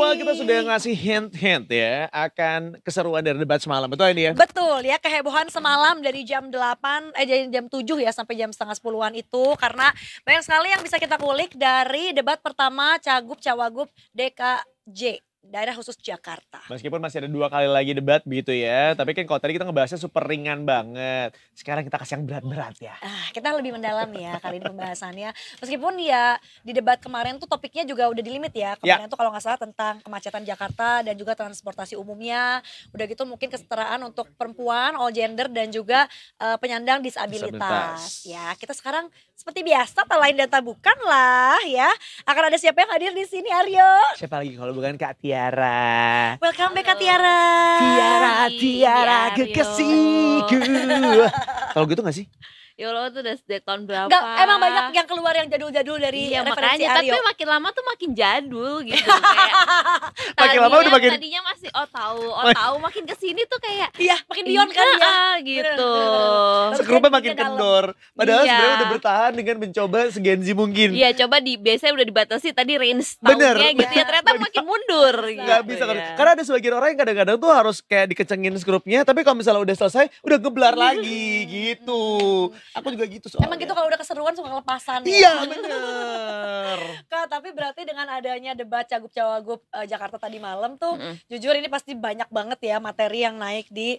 awal kita sudah ngasih hint-hint ya akan keseruan dari debat semalam, betul ini ya? Betul ya, kehebohan semalam dari jam 8, jam 7 ya sampai jam setengah 10-an itu. Karena banyak sekali yang bisa kita kulik dari debat pertama Cagup Cawagup DKJ. Daerah khusus Jakarta. Meskipun masih ada 2 kali lagi debat begitu ya. Tapi kan kalau tadi kita ngebahasnya super ringan banget. Sekarang kita kasih yang berat-berat ya. Kita lebih mendalam ya kali ini pembahasannya. Meskipun ya di debat kemarin tuh topiknya juga udah di limit ya. Kemarin tuh kalau nggak salah tentang kemacetan Jakarta dan juga transportasi umumnya. Udah gitu mungkin kesetaraan untuk perempuan, all gender dan juga penyandang disabilitas. Ya kita sekarang seperti biasa tak lain dan tak bukan lah ya. Akan ada siapa yang hadir di sini, Aryo? Siapa lagi kalau bukan Kak Tiara. Welcome back Kak Tiara. Tiara kekasihku. Kalau gitu gak sih? Ya Allah tuh udah sejak tahun berapa? Enggak, emang banyak yang keluar yang jadul-jadul dari referensi makanya, Aryo. tapi makin lama tuh makin jadul gitu. Kayak makin lama udah makin. Tadinya masih tahu, makin kesini tuh kayak iya makin beyond kan ya. Gitu. Sekrupnya makin kendor. Padahal sebenarnya udah bertahan dengan mencoba segenzi mungkin. Iya coba biasanya udah dibatasi tadi range tahunnya gitu ya. Ternyata makin mundur. Gak bisa kan. Karena ada sebagian orang yang kadang-kadang tuh harus kayak dikencengin skrupnya. Tapi kalau misalnya udah selesai udah ngeblar lagi gitu. Aku juga gitu soalnya. Emang gitu kalau udah keseruan suka kelepasan ya. Iya bener. Kak tapi berarti dengan adanya debat Cagup Cawagup Jakarta tadi malam tuh jujur ini pasti banyak banget ya materi yang naik di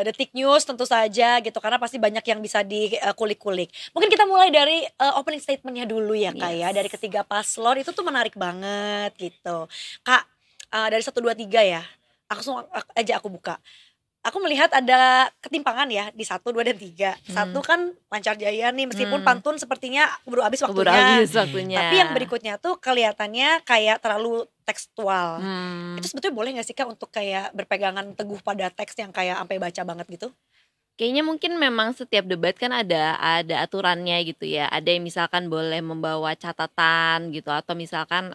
Detik News tentu saja gitu. Karena pasti banyak yang bisa dikulik-kulik. Mungkin kita mulai dari opening statementnya dulu ya Kak ya. Dari ketiga paslon itu tuh menarik banget gitu. Kak dari 1, 2, 3 ya. Aku buka. Aku melihat ada ketimpangan ya di 1, 2, dan 3. 1 kan Lancar Jaya nih meskipun pantun sepertinya keburu habis waktunya. Tapi yang berikutnya tuh kelihatannya kayak terlalu tekstual. Itu sebetulnya boleh gak sih Kak untuk kayak berpegangan teguh pada teks yang kayak sampai baca banget gitu? Kayaknya mungkin memang setiap debat kan ada aturannya gitu ya. Ada yang misalkan boleh membawa catatan gitu atau misalkan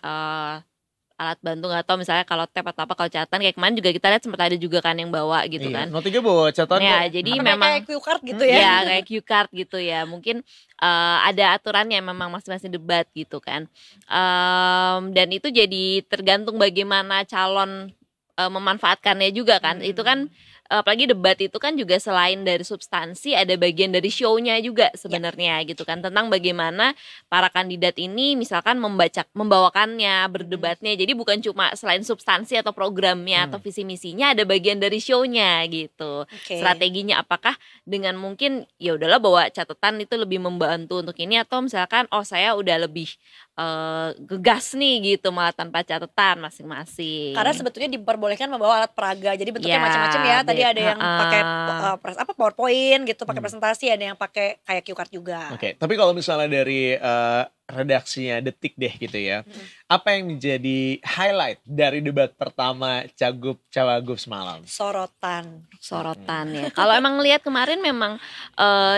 alat bantu nggak tahu misalnya kalau tab atau apa kalau catatan kayak kemarin juga kita lihat sempat ada juga kan yang bawa gitu kan. Notinya bawa catatan. Ya jadi memang kayak cue card gitu ya. Ya kayak cue card gitu ya. Mungkin ada aturannya memang masing-masing debat gitu kan. Dan itu jadi tergantung bagaimana calon memanfaatkannya juga kan. Itu kan apalagi debat itu kan juga selain dari substansi ada bagian dari show-nya juga sebenarnya gitu kan tentang bagaimana para kandidat ini misalkan membawakannya berdebatnya jadi bukan cuma selain substansi atau programnya atau visi misinya ada bagian dari show-nya gitu. Strateginya apakah dengan mungkin ya udahlah bawa catatan itu lebih membantu untuk ini atau misalkan saya udah lebih gegas nih gitu malah tanpa catatan masing-masing. Karena sebetulnya diperbolehkan membawa alat peraga jadi bentuknya macam-macam ya. Tadi ada yang pakai PowerPoint gitu, pakai presentasi, ada yang pakai kayak cue card juga. Tapi kalau misalnya dari redaksinya Detik deh gitu ya. Apa yang menjadi highlight dari debat pertama Cagup Cawagup semalam? Sorotan ya. Kalau emang ngelihat kemarin memang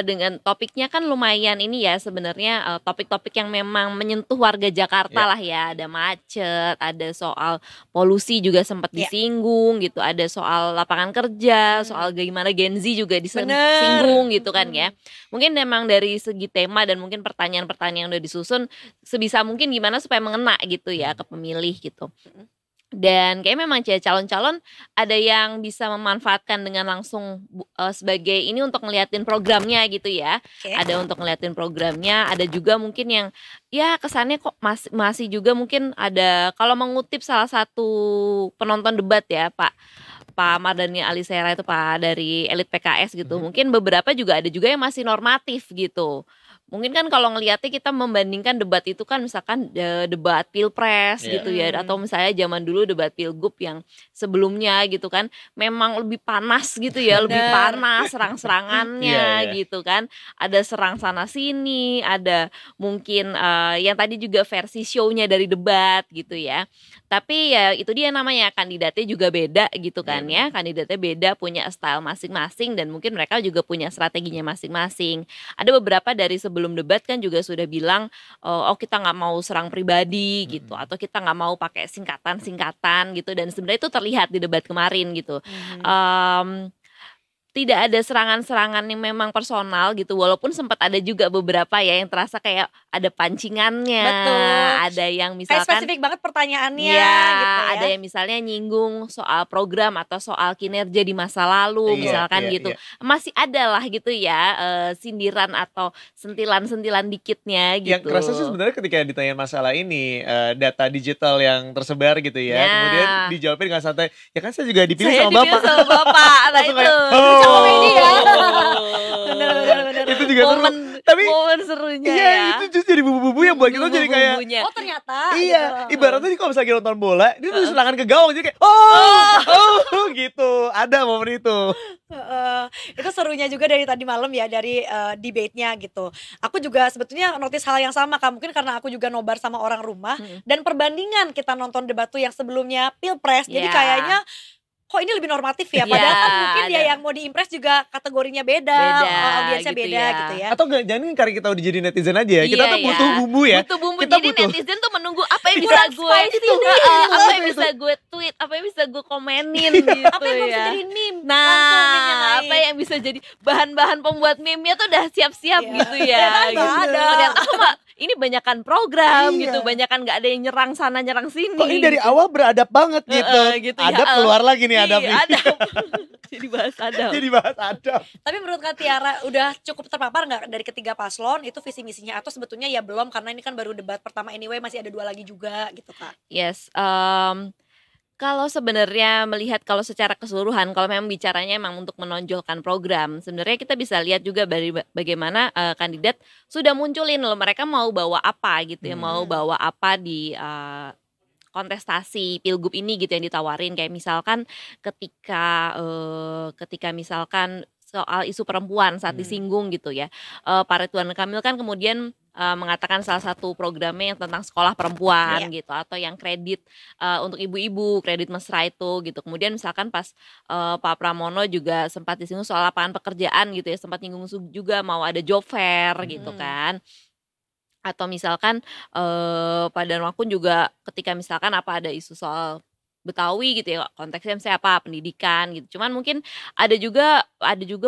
dengan topiknya kan lumayan ini ya sebenarnya topik-topik yang memang menyentuh warga Jakarta lah ya. Ada macet, ada soal polusi juga sempat disinggung gitu, ada soal lapangan kerja, soal gimana Gen Z juga disinggung gitu kan ya. Mungkin memang dari segi tema dan mungkin pertanyaan-pertanyaan yang udah disusun sebisa mungkin gimana supaya mengena gitu ya ke pemilih gitu. Dan kayak memang calon-calon ada yang bisa memanfaatkan dengan langsung sebagai ini untuk ngeliatin programnya gitu ya. Ada untuk ngeliatin programnya, ada juga mungkin yang ya kesannya kok masih juga mungkin ada kalau mengutip salah satu penonton debat ya Pak Mardhani Alisera itu Pak dari elit PKS gitu. Mungkin beberapa juga ada juga yang masih normatif gitu. Mungkin kan kalau ngelihatnya kita membandingkan debat itu kan misalkan debat pilpres gitu ya atau misalnya zaman dulu debat pilgub yang sebelumnya gitu kan memang lebih panas gitu ya, lebih panas serang-serangannya gitu kan. Ada serang sana sini, ada mungkin yang tadi juga versi show-nya dari debat gitu ya. Tapi ya itu dia namanya kandidatnya juga beda gitu kan ya. Kandidatnya beda, punya style masing-masing dan mungkin mereka juga punya strateginya masing-masing. Ada beberapa dari sebelum debat kan juga sudah bilang kita nggak mau serang pribadi gitu atau kita nggak mau pakai singkatan-singkatan gitu dan sebenarnya itu terlihat di debat kemarin gitu. tidak ada serangan-serangan yang memang personal gitu, walaupun sempat ada juga beberapa ya yang terasa kayak ada pancingannya, Betul. ada yang Kayak misalkan spesifik banget pertanyaannya ya, gitu ya. ada yang misalnya nyinggung soal program atau soal kinerja di masa lalu, Iya, misalkan iya, gitu. iya. Masih ada lah gitu ya, sindiran atau sentilan-sentilan dikitnya Yang gitu. kerasa sih sebenarnya ketika ditanya masalah ini, data digital yang tersebar gitu ya, Nah. kemudian dijawabin dengan santai, ya kan saya juga dipilih Saya sama dipilih bapak. sama bapak, nah Langsung itu. kayak, Lucu oh. komedi ya. Bener. Itu juga seru. momen, Tapi momen serunya iya, ya. itu justru jadi bumbu-bumbu yang buat kita jadi kayak Bumbu-bumbunya. Oh ternyata iya, gitu. ibaratnya nih kalau misalnya lagi nonton bola, dia tuh serangan ke gawang jadi kayak oh gitu. Ada momen itu. Heeh. Itu serunya juga dari tadi malam ya, dari debate-nya gitu. Aku juga sebetulnya notice hal yang sama Kak, mungkin karena aku juga nobar sama orang rumah dan perbandingan kita nonton debat tuh yang sebelumnya Pilpres. Jadi Ya. kayaknya kok ini lebih normatif ya, padahal kan Ya, mungkin dia ada. yang mau diimpress juga kategorinya beda, Beda, audiensnya gitu beda ya. gitu ya. Atau enggak, jangan karena kita udah jadi netizen aja ya. Kita Iya tuh butuh ya. bumbu ya. Butuh bumbu. Kita Jadi butuh. netizen tuh menunggu apa yang bisa Kurang gue spicy nih. apa yang bisa gue tweet, apa yang bisa gue komenin gitu Apa yang bisa ya. jadi meme? Langsung meme-nya Nah, naik. apa yang bisa jadi bahan-bahan pembuat meme-nya tuh udah siap-siap Iya. gitu ya. Ternyata Gitu. ada. Ternyata mah ini banyakan program Iya. gitu, banyakan nggak ada yang nyerang sana nyerang sini. Kok ini dari awal beradab banget gitu. Gitu ya. Adab keluar lagi nih adab Iya, ini. adab. Jadi bahas adab. Jadi bahas adab. Tapi menurut Kak Tiara udah cukup terpapar nggak dari ketiga paslon itu visi misinya, atau sebetulnya ya belum karena ini kan baru debat pertama anyway, masih ada 2 lagi juga gitu Kak. Yes, kalau sebenarnya melihat kalau secara keseluruhan, kalau memang bicaranya emang untuk menonjolkan program, sebenarnya kita bisa lihat juga dari bagaimana kandidat sudah munculin loh, mereka mau bawa apa gitu ya, mau bawa apa di kontestasi pilgub ini gitu yang ditawarin, kayak misalkan ketika misalkan soal isu perempuan saat disinggung gitu ya, Pak Ridwan Kamil kan kemudian mengatakan salah satu programnya yang tentang sekolah perempuan gitu, atau yang kredit untuk ibu-ibu, kredit mesra itu gitu. Kemudian misalkan pas Pak Pramono juga sempat disinggung soal lapangan pekerjaan gitu ya, sempat nyinggung juga mau ada job fair gitu kan. Atau misalkan Pak Darmakun juga ketika misalkan apa ada isu soal Betawi gitu ya, konteksnya misalnya apa, pendidikan gitu. Cuman mungkin ada juga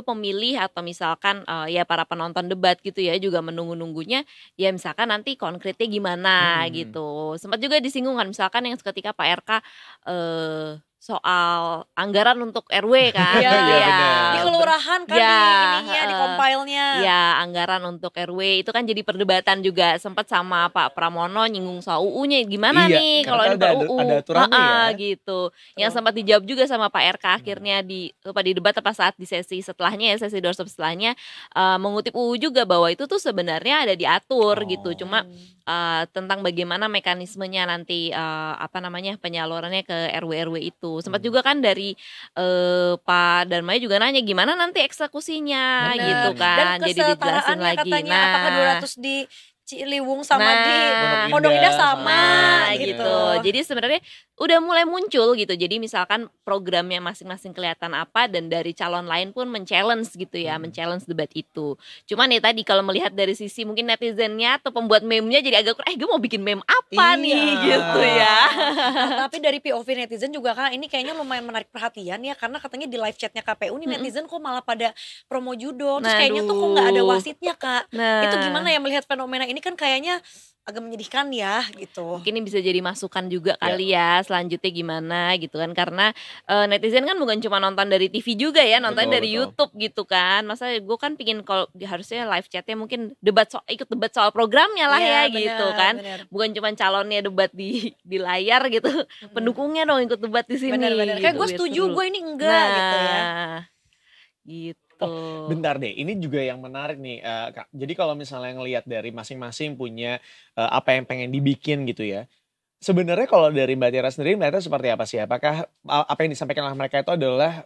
pemilih atau misalkan ya para penonton debat gitu ya juga menunggu-nunggunya ya misalkan nanti konkretnya gimana gitu. Sempat juga disinggung kan misalkan yang ketika Pak RK soal anggaran untuk RW kan. Iya, benar. Di kelurahan kan Ya, di ininya, di compile-nya. Ya, anggaran untuk RW itu kan jadi perdebatan juga, sempat sama Pak Pramono nyinggung soal UU-nya gimana Iya, nih karena kalau kan ada ada UU. aturannya ya. Gitu. Yang sempat dijawab juga sama Pak RK akhirnya lupa di debat apa saat di sesi setelahnya ya, sesi doorstop setelahnya mengutip UU juga bahwa itu tuh sebenarnya ada diatur gitu. Cuma tentang bagaimana mekanismenya nanti penyalurannya ke RW-RW itu. Sempat juga kan dari Pak Darmaya juga nanya gimana nanti eksekusinya Bener. gitu kan. Dan Jadi dijelasin kesetaraannya lagi. katanya apakah 200 di Ciliwung sama Nah, di Pondok Pondok Indah Indah sama Nah gitu. gitu. Jadi sebenarnya udah mulai muncul gitu. Jadi misalkan programnya masing-masing kelihatan apa dan dari calon lain pun men-challenge gitu ya, men-challenge debat itu. Cuman ya tadi kalau melihat dari sisi mungkin netizennya atau pembuat meme-nya jadi agak kurang, gue mau bikin meme apa nih Iya. gitu ya. Nah, tapi dari POV netizen juga kan ini kayaknya lumayan menarik perhatian ya, karena katanya di live chatnya KPU nih netizen kok malah pada promo judo, terus Nah, kayaknya tuh kok nggak ada aduh. wasitnya Kak. Nah. Itu gimana ya melihat fenomena ini, kan kayaknya agak menyedihkan ya gitu. Mungkin ini bisa jadi masukan juga kali ya selanjutnya gimana gitu kan, karena netizen kan bukan cuma nonton dari TV juga ya, nonton Betul, dari betul. YouTube gitu kan. Masa gue kan pingin kalau harusnya live chatnya mungkin ikut debat soal programnya lah Iya, ya benar, gitu kan, benar. bukan cuma calonnya debat di layar gitu, pendukungnya dong ikut debat di sini. Benar-benar. Kayak gue setuju, gue ini enggak gitu ya. Gitu. Bentar deh, ini juga yang menarik nih Kak. Jadi kalau misalnya ngelihat dari masing-masing punya apa yang pengen dibikin gitu ya. Sebenarnya kalau dari Mbak Tiara sendiri melihatnya seperti apa sih? Apakah apa yang disampaikan oleh mereka itu adalah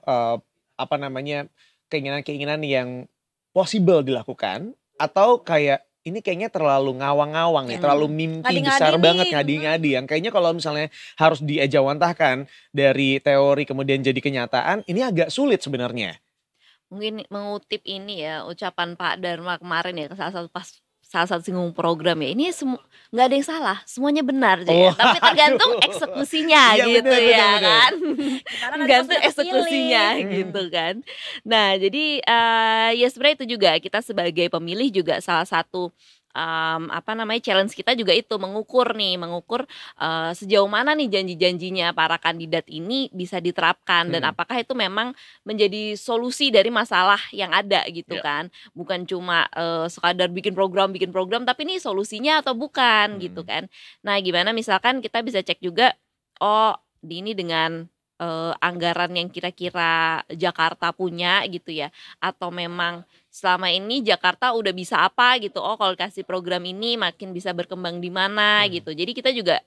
keinginan-keinginan yang possible dilakukan, atau kayak ini kayaknya terlalu ngawang-ngawang nih, terlalu mimpi Ngadi-ngadi besar nih. banget, ngadi-ngadi yang kayaknya kalau misalnya harus diejawantahkan dari teori kemudian jadi kenyataan, ini agak sulit sebenarnya. Mungkin mengutip ini ya ucapan Pak Dharma kemarin ya, salah satu pas salah satu singgung program ya, ini nggak ada yang salah, semuanya benar ya. Tapi tergantung eksekusinya gitu bener, ya bener. kan. Tergantung sudah eksekusinya gitu kan. Nah jadi ya sebenarnya itu juga kita sebagai pemilih juga salah satu challenge kita juga itu mengukur sejauh mana nih janji-janjinya para kandidat ini bisa diterapkan dan apakah itu memang menjadi solusi dari masalah yang ada gitu kan, bukan cuma sekadar bikin program tapi ini solusinya atau bukan gitu kan. Nah gimana misalkan kita bisa cek juga ini dengan anggaran yang kira-kira Jakarta punya gitu ya, atau memang selama ini Jakarta udah bisa apa gitu, kalau kasih program ini makin bisa berkembang di mana gitu. Jadi kita juga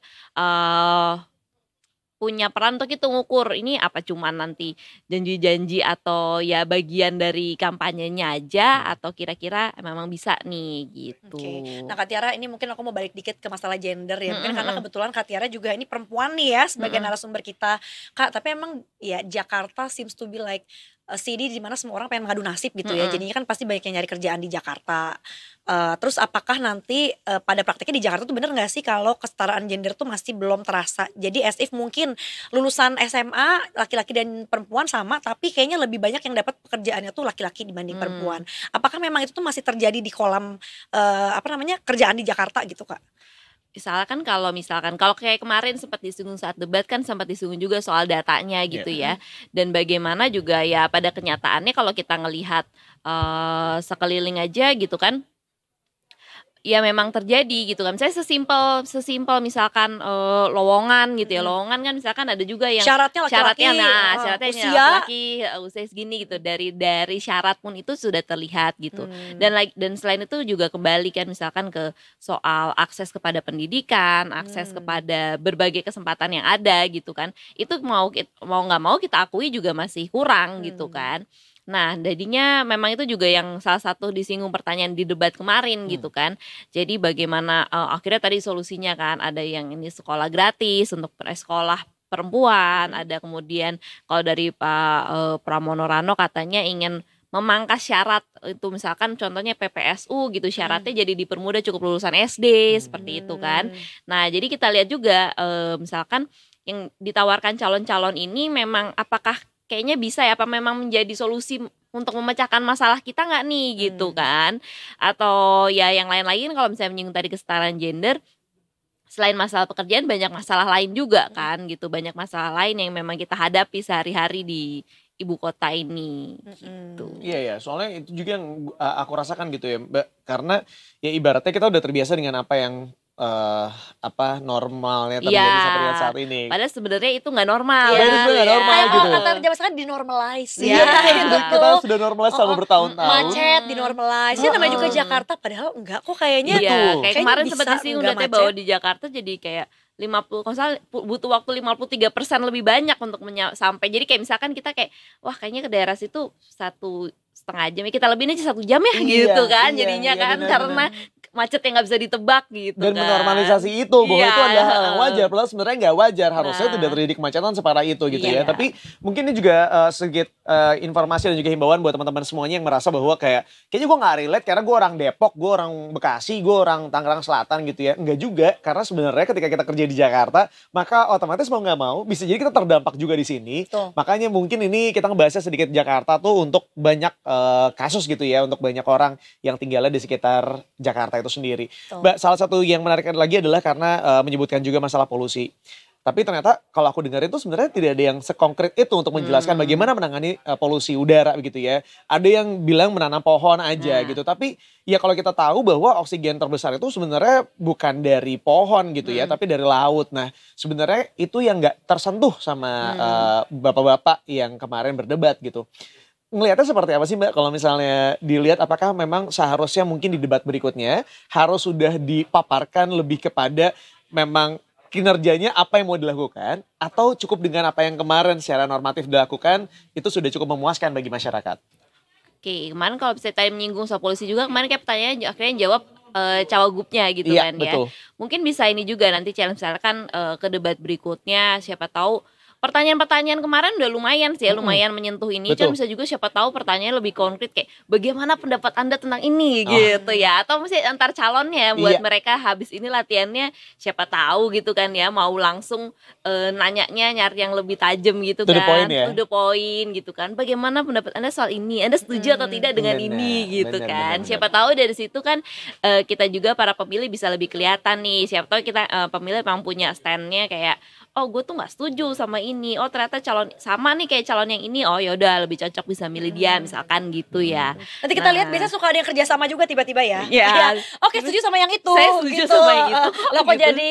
punya peran untuk itu ngukur ini apa cuma nanti janji-janji atau ya bagian dari kampanyenya aja atau kira-kira memang bisa nih gitu. Nah Kak Tiara, ini mungkin aku mau balik dikit ke masalah gender ya. Mungkin karena kebetulan Kak Tiara juga ini perempuan nih ya sebagai narasumber kita. Kak, tapi emang ya Jakarta seems to be like a city di mana semua orang pengen mengadu nasib gitu ya. Jadinya kan pasti banyak yang nyari kerjaan di Jakarta. Terus apakah nanti pada praktiknya di Jakarta tuh bener gak sih kalau kesetaraan gender tuh masih belum terasa? Jadi as if mungkin lulusan SMA laki-laki dan perempuan sama, tapi kayaknya lebih banyak yang dapat pekerjaannya tuh laki-laki dibanding perempuan. Apakah memang itu tuh masih terjadi di kolam kerjaan di Jakarta gitu Kak? Misalkan kalau kayak kemarin sempat disinggung saat debat kan sempat disinggung juga soal datanya gitu ya. Dan bagaimana juga ya pada kenyataannya kalau kita ngelihat sekeliling aja gitu kan, ya memang terjadi gitu kan. Misalnya sesimpel misalkan lowongan gitu ya. Lowongan kan misalkan ada juga yang syaratnya laki-laki, syaratnya usia laki-laki usia segini gitu. Dari syarat pun itu sudah terlihat gitu. Dan selain itu juga kembali kan misalkan ke soal akses kepada pendidikan, akses kepada berbagai kesempatan yang ada gitu kan. Itu mau nggak mau kita akui juga masih kurang gitu kan. Nah, jadinya memang itu juga yang salah satu disinggung pertanyaan di debat kemarin gitu kan. Jadi bagaimana akhirnya tadi solusinya kan ada yang ini sekolah gratis untuk sekolah perempuan, ada kemudian kalau dari Pak Pramono Rano katanya ingin memangkas syarat itu misalkan contohnya PPSU gitu syaratnya jadi dipermudah cukup lulusan SD seperti itu kan. Nah, jadi kita lihat juga misalkan yang ditawarkan calon-calon ini memang apakah kayaknya bisa ya apa memang menjadi solusi untuk memecahkan masalah kita nggak nih gitu kan, atau ya yang lain-lain kalau misalnya menyinggung tadi kesetaraan gender selain masalah pekerjaan banyak masalah lain juga kan gitu, banyak masalah lain yang memang kita hadapi sehari-hari di ibu kota ini gitu. Iya, soalnya itu juga yang aku rasakan gitu ya Mbak, karena ya ibaratnya kita udah terbiasa dengan apa yang normalnya terjadi sampai dengan saat ini. Padahal sebenarnya itu nggak normal. Itu sebenarnya nggak normal gitu. Kata zaman sekarang dinormalize. Iya, kita sudah normalize selama bertahun-tahun. Macet dinormalize. Namanya juga Jakarta, padahal enggak kok kayaknya. Iya, kayak kemarin sempat bisa disinggung enggak bahwa di Jakarta jadi kayak 50, kalau salah butuh waktu 53% lebih banyak untuk sampai. Jadi kayak misalkan kita kayak wah kayaknya ke daerah situ 1,5 jam ya, kita lebihin aja 1 jam ya gitu kan jadinya kan, karena macet yang nggak bisa ditebak gitu dan kan. menormalisasi itu bahwa itu adalah hal yang wajar, padahal sebenarnya nggak wajar, harusnya tidak terjadi kemacetan separah itu gitu ya. Tapi mungkin ini juga sedikit informasi dan juga himbauan buat teman-teman semuanya yang merasa bahwa kayaknya gue nggak relate karena gue orang Depok, gue orang Bekasi, gue orang Tangerang Selatan gitu ya. Enggak juga, karena sebenarnya ketika kita kerja di Jakarta maka otomatis mau nggak mau bisa jadi kita terdampak juga di sini. Makanya mungkin ini kita ngebahasnya sedikit Jakarta tuh untuk banyak kasus gitu ya, untuk banyak orang yang tinggalnya di sekitar Jakarta itu sendiri. Mbak, salah satu yang menarik lagi adalah karena menyebutkan juga masalah polusi. Tapi ternyata kalau aku dengar itu sebenarnya tidak ada yang sekonkret itu untuk menjelaskan bagaimana menangani polusi udara begitu ya. Ada yang bilang menanam pohon aja gitu. Tapi ya kalau kita tahu bahwa oksigen terbesar itu sebenarnya bukan dari pohon gitu ya, tapi dari laut. Nah, sebenarnya itu yang nggak tersentuh sama bapak-bapak yang kemarin berdebat gitu. Ngelihatnya seperti apa sih Mbak kalau misalnya dilihat, apakah memang seharusnya mungkin di debat berikutnya harus sudah dipaparkan lebih kepada memang kinerjanya apa yang mau dilakukan, atau cukup dengan apa yang kemarin secara normatif dilakukan itu sudah cukup memuaskan bagi masyarakat? Oke, kemarin kalau bisa tadi menyinggung soal polisi juga, kemarin kayak pertanyaan akhirnya jawab cawagupnya gitu kan ya. Betul. Mungkin bisa ini juga nanti challenge misalkan ke debat berikutnya siapa tahu pertanyaan-pertanyaan kemarin udah lumayan sih ya, lumayan menyentuh ini. Kan Betul. bisa juga siapa tahu pertanyaannya lebih konkret kayak bagaimana pendapat Anda tentang ini gitu ya. Atau mesti antar calonnya buat Iya. mereka habis ini latihannya siapa tahu gitu kan ya, mau langsung nanyanya nyari yang lebih tajam gitu To the kan. point ya. To the point gitu kan. Bagaimana pendapat Anda soal ini? Anda setuju atau tidak dengan Benar, ini gitu benar, kan. benar. Siapa tahu dari situ kan kita juga para pemilih bisa lebih kelihatan nih. Siapa tahu kita pemilih memang punya standnya kayak oh gue tuh nggak setuju sama ini, oh ternyata calon sama nih kayak calon yang ini, oh yaudah lebih cocok bisa milih dia misalkan gitu ya. Nanti kita Nah. lihat biasanya suka ada yang kerja sama juga tiba-tiba ya. Iya. Iya. Oke, setuju sama yang itu. Saya setuju gitu. sama yang itu. Lah kok Gitu. jadi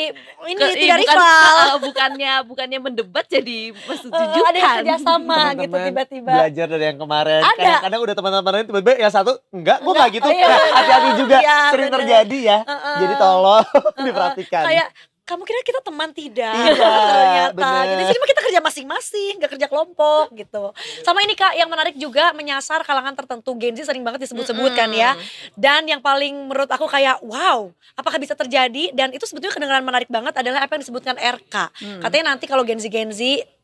ini Iya, tiga bukan, rival. bukannya mendebat jadi setuju Ada yang kan. kerja sama gitu Teman-teman tiba-tiba. belajar dari yang kemarin. Ada. Kadang-kadang udah teman-teman lain tiba-tiba yang satu enggak, gue enggak gitu. Iya, Nah, hati-hati juga iya, sering bener. terjadi ya. Jadi tolong diperhatikan. Kayak kamu kira kita teman tidak? Iya, Ternyata bener. gitu. Sini mah kita kerja masing-masing, gak kerja kelompok gitu. Sama ini Kak, yang menarik juga menyasar kalangan tertentu. Gen Z sering banget disebut-sebut kan ya. Dan yang paling menurut aku kayak wow, apakah bisa terjadi? Dan itu sebetulnya kedengaran menarik banget adalah apa yang disebutkan RK. Katanya nanti kalau Gen Z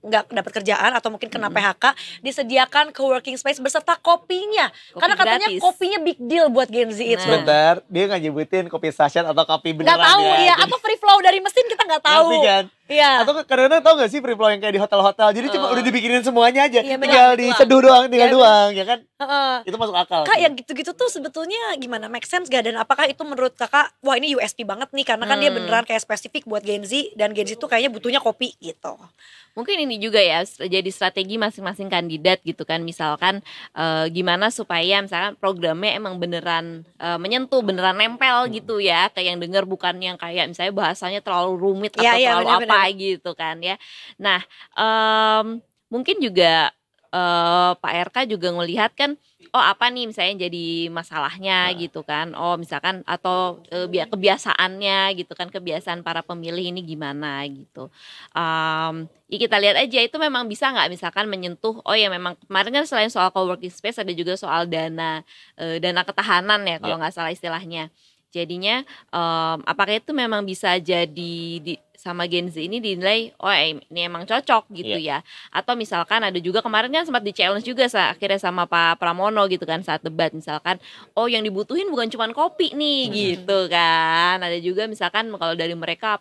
nggak dapat kerjaan atau mungkin kena PHK, disediakan co-working space beserta kopinya. Kopi Karena katanya gratis. kopinya big deal buat Gen Z itu. Sebentar, dia nggak nyebutin kopi sachet atau kopi beneran Nggak tahu ya. ya, Jadi- atau free flow dari mesin kita nggak tahu. Ngerti kan? Iya. Atau kadang-kadang tau gak sih free flow yang kayak di hotel-hotel. Jadi cuma udah dibikinin semuanya aja. Iya, benar. Tinggal diseduh doang, tinggal Iya, doang ya kan. Heeh. Itu masuk akal. Kak sih. yang gitu-gitu tuh sebetulnya gimana, make sense gak? Dan apakah itu menurut kakak, wah ini USP banget nih karena kan dia beneran kayak spesifik buat Gen Z. Dan Gen Z tuh kayaknya butuhnya kopi gitu. Mungkin ini juga ya jadi strategi masing-masing kandidat gitu kan. Misalkan gimana supaya misalkan programnya emang beneran menyentuh, beneran nempel gitu ya. Kayak yang denger bukan yang kayak misalnya bahasanya terlalu rumit atau Iya, iya, terlalu benar-benar. apa gitu kan ya. Nah mungkin juga Pak RK juga ngelihat kan, oh apa nih misalnya jadi masalahnya gitu kan, oh misalkan atau kebiasaannya gitu kan, kebiasaan para pemilih ini gimana gitu. Ya kita lihat aja itu memang bisa nggak misalkan menyentuh, oh ya memang kemarin kan selain soal co-working space ada juga soal dana ketahanan ya kalau nggak salah istilahnya. Jadinya apakah itu memang bisa jadi sama Gen Z ini dinilai oh ini emang cocok gitu ya. Atau misalkan ada juga kemarin kan sempat di-challenge juga akhirnya sama Pak Pramono gitu kan saat debat, misalkan oh yang dibutuhin bukan cuma kopi nih gitu kan. Ada juga misalkan kalau dari mereka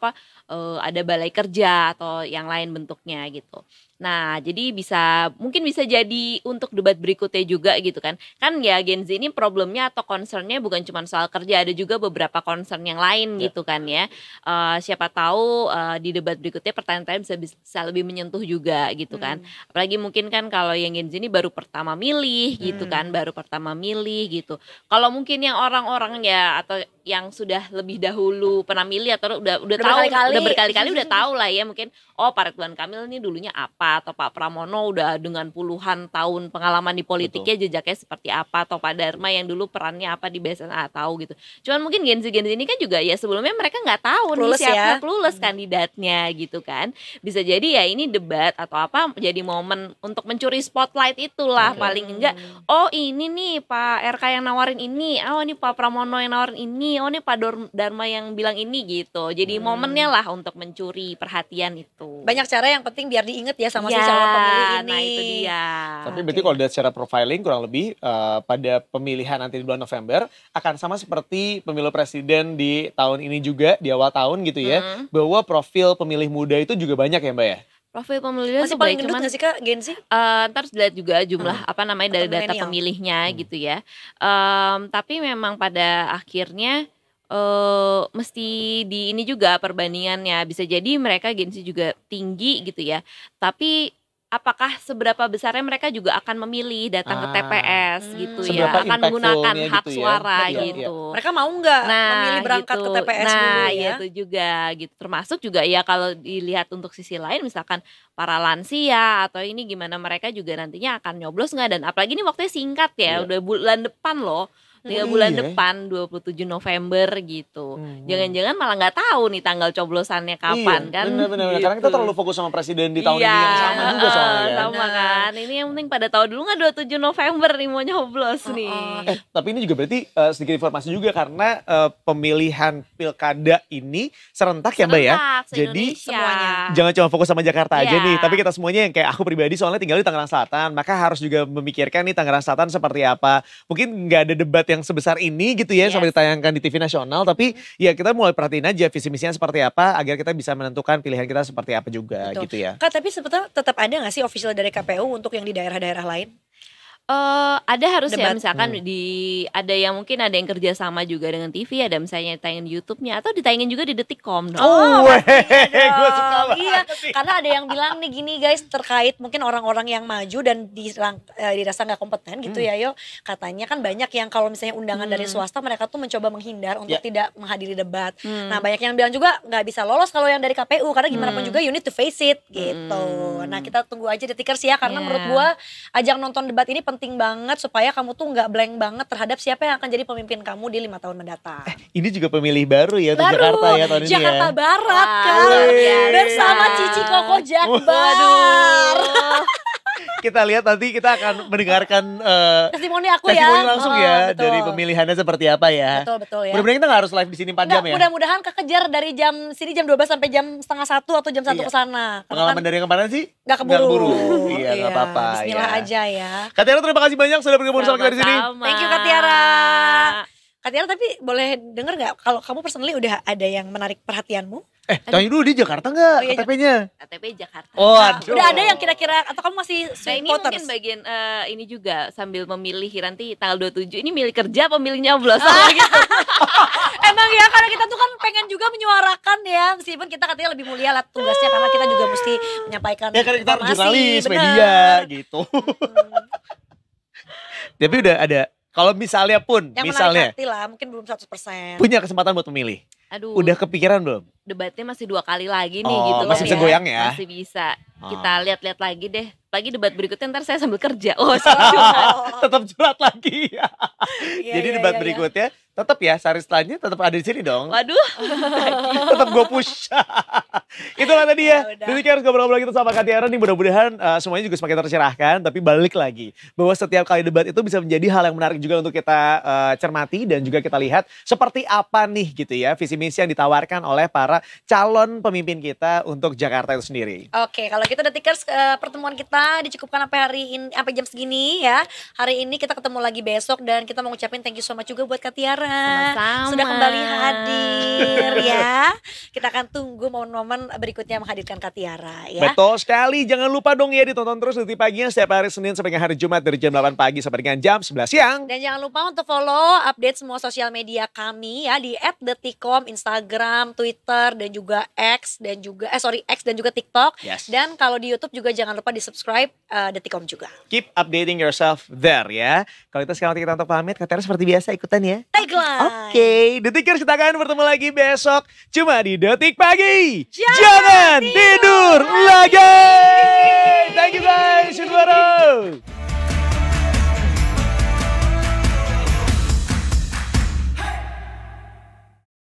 ada balai kerja atau yang lain bentuknya gitu. Nah, jadi mungkin bisa jadi untuk debat berikutnya juga gitu kan. Kan ya Gen Z ini problemnya atau concernnya bukan cuma soal kerja, ada juga beberapa concern yang lain gitu kan ya. Siapa tahu di debat berikutnya pertanyaan-pertanyaan bisa lebih menyentuh juga gitu kan. Apalagi mungkin kan kalau yang Gen Z ini baru pertama milih gitu kan, baru pertama milih gitu. Kalau mungkin yang orang-orang ya atau yang sudah lebih dahulu pernah milih atau udah tahu udah berkali-kali udah tahu lah ya mungkin oh Pak Ridwan Kamil ini dulunya apa, atau Pak Pramono udah dengan puluhan tahun pengalaman di politiknya jejaknya seperti apa, atau Pak Dharma yang dulu perannya apa di BSNA tahu gitu. Cuman mungkin Gen Z ini kan juga ya sebelumnya mereka nggak tahu Clueless nih siapa ya. clueless kandidatnya gitu kan. Bisa jadi ya ini debat atau apa jadi momen untuk mencuri spotlight itulah paling enggak. Oh ini nih Pak RK yang nawarin ini, oh ini Pak Pramono yang nawarin ini, oh ini Pak Dharma yang bilang ini gitu. Jadi momennya lah untuk mencuri perhatian itu. Banyak cara, yang penting biar diinget ya sama si Ya, calon pemilih ini. nah itu dia. Tapi berarti kalau dari secara profiling kurang lebih pada pemilihan nanti di bulan November akan sama seperti pemilu presiden di tahun ini juga di awal tahun gitu ya, bahwa profil pemilih muda itu juga banyak ya Mbak ya? Profil pemilihnya Masih tuh paling baik, gendut cuman gak sih Kak Gen Z? ntar dilihat juga jumlah apa namanya dari Atau data milenial. pemilihnya gitu ya. Tapi memang pada akhirnya mesti di ini juga perbandingannya, bisa jadi mereka Gen Z juga tinggi gitu ya. Tapi apakah seberapa besarnya mereka juga akan memilih datang ke TPS gitu ya, Seberapa akan menggunakan impactful-nya hak gitu ya. suara Iya, gitu. Mereka mau nggak memilih berangkat gitu. ke TPS Nah, dulu ya? ya itu juga gitu. Termasuk juga ya kalau dilihat untuk sisi lain misalkan para lansia atau ini gimana mereka juga nantinya akan nyoblos nggak, dan apalagi ini waktunya singkat ya, udah bulan depan loh. 3 bulan iya. depan 27 November gitu. Jangan-jangan malah nggak tahu nih tanggal coblosannya kapan kan. Benar-benar. Gitu. Karena kita terlalu fokus sama presiden di tahun Iya, ini yang sama juga soalnya kan. sama kan. Ini yang penting pada tahu dulu nggak 27 November nih mau nyoblos nih. Tapi ini juga berarti sedikit informasi juga karena pemilihan pilkada ini serentak ya Mbak ya. Serentak, Jadi se-Indonesia. semuanya. jangan cuma fokus sama Jakarta aja Iya. nih, tapi kita semuanya yang kayak aku pribadi soalnya tinggal di Tangerang Selatan, maka harus juga memikirkan nih Tangerang Selatan seperti apa. Mungkin nggak ada debat yang sebesar ini gitu ya, Yes. sampai ditayangkan di TV nasional, tapi ya kita mulai perhatiin aja visi misinya seperti apa agar kita bisa menentukan pilihan kita seperti apa juga Betul. gitu ya. Kak, tapi sebetulnya tetap ada gak sih official dari KPU untuk yang di daerah-daerah lain? Ada harus ya Debat. misalkan ada yang mungkin ada yang kerja sama juga dengan TV, ada misalnya tayangin di YouTube-nya atau ditayangin juga di Detikcom dong. Weh, Dong. gue suka banget. Iya, karena ada yang bilang nih gini guys, terkait mungkin orang-orang yang maju dan dirasa nggak kompeten gitu ya yo. Katanya kan banyak yang kalau misalnya undangan dari swasta mereka tuh mencoba menghindar untuk Ya. tidak menghadiri debat. Nah banyak yang bilang juga nggak bisa lolos kalau yang dari KPU karena gimana pun juga you need to face it gitu. Nah kita tunggu aja Detikers ya karena Yeah. menurut gua ajang nonton debat ini penting banget supaya kamu tuh nggak blank banget terhadap siapa yang akan jadi pemimpin kamu di 5 tahun mendatang. Ini juga pemilih baru ya untuk Baru, Jakarta ya tahun ini Jakarta ya. Barat Wah, kan luar biasa. bersama Cici Koko Jakbar. Waduh. Kita lihat nanti kita akan mendengarkan Testimoni aku ya. testimoni langsung ya Betul. dari pemilihannya seperti apa ya. Betul ya. Mudah-mudahan kita nggak harus live di sini 4 jam Nggak, ya. mudah-mudahan kekejar dari jam sini jam 12 sampai jam setengah 1 atau jam 1 Iya. ke sana. Karena Pengalaman kan dari yang kemarin sih nggak keburu. Iya nggak apa-apa. Bismillah ya. aja ya. Kak Tiara terima kasih banyak sudah bergabung sama kita di sini. Sama-sama. Thank you Kak Tiara. Kak Tiara tapi boleh denger nggak kalau kamu personally udah ada yang menarik perhatianmu? Tanya dulu di Jakarta nggak Oh, iya, KTP-nya? KTP Jakarta. Oh, Nah, aduh. udah ada yang kira-kira atau kamu masih Nah swing ini voters? mungkin bagian ini juga sambil memilih nanti tanggal 27 ini milih kerja apa milih nyoblos gitu. Emang ya karena kita tuh kan pengen juga menyuarakan ya meskipun kita katanya lebih mulia lah tugasnya karena kita juga mesti menyampaikan Ya karena kita harus informasi, jurnalis, bener. media gitu. Tapi udah ada, kalau misalnya pun, Yang misalnya menarik hati lah mungkin belum 100%. punya kesempatan buat memilih. Aduh. Udah kepikiran belum? Debatnya masih 2 kali lagi nih Oh, gitu masih loh bisa ya. goyang ya? Masih bisa. Oh. Kita lihat-lihat lagi deh. Lagi debat berikutnya ntar saya sambil kerja. Oh, siap. Tetap curhat lagi. Iya, Jadi iya, debat iya, iya. berikutnya tetap ya sehari setelahnya tetap ada di sini dong. Waduh. Tetap gue push. Itulah tadi ya. Ya udah. Jadi harus ngobrol-ngobrol kita sama Kak Tiara nih. Mudah-mudahan semuanya juga semakin tercerahkan. Tapi balik lagi bahwa setiap kali debat itu bisa menjadi hal yang menarik juga untuk kita cermati dan juga kita lihat seperti apa nih gitu ya visi misi yang ditawarkan oleh para calon pemimpin kita untuk Jakarta itu sendiri. Oke, kalau gitu Detikers pertemuan kita dicukupkan sampai hari ini sampai jam segini ya. Hari ini kita ketemu lagi besok dan kita mau ngucapin thank you so much juga buat Kak Tiara. Sama-sama. Sudah kembali hadir ya. Kita akan tunggu momen-momen berikutnya menghadirkan Kak Tiara ya. Betul sekali. Jangan lupa dong ya ditonton terus Detik Paginya setiap hari Senin sampai dengan hari Jumat dari jam 8 pagi sampai dengan jam 11 siang. Dan jangan lupa untuk follow update semua sosial media kami ya di @detikcom, Instagram, Twitter dan juga X dan juga X dan juga TikTok. Yes. Dan kalau di YouTube juga jangan lupa di-subscribe Detikcom juga. Keep updating yourself there ya. Kalau itu sekarang kita untuk pamit, Kak Tiara seperti biasa ikutan ya. Tagline. Oke, Detikers kita akan bertemu lagi besok cuma di Detik Pagi. Jangan Jangan tidur lagi. Thank you guys, Yudhwara.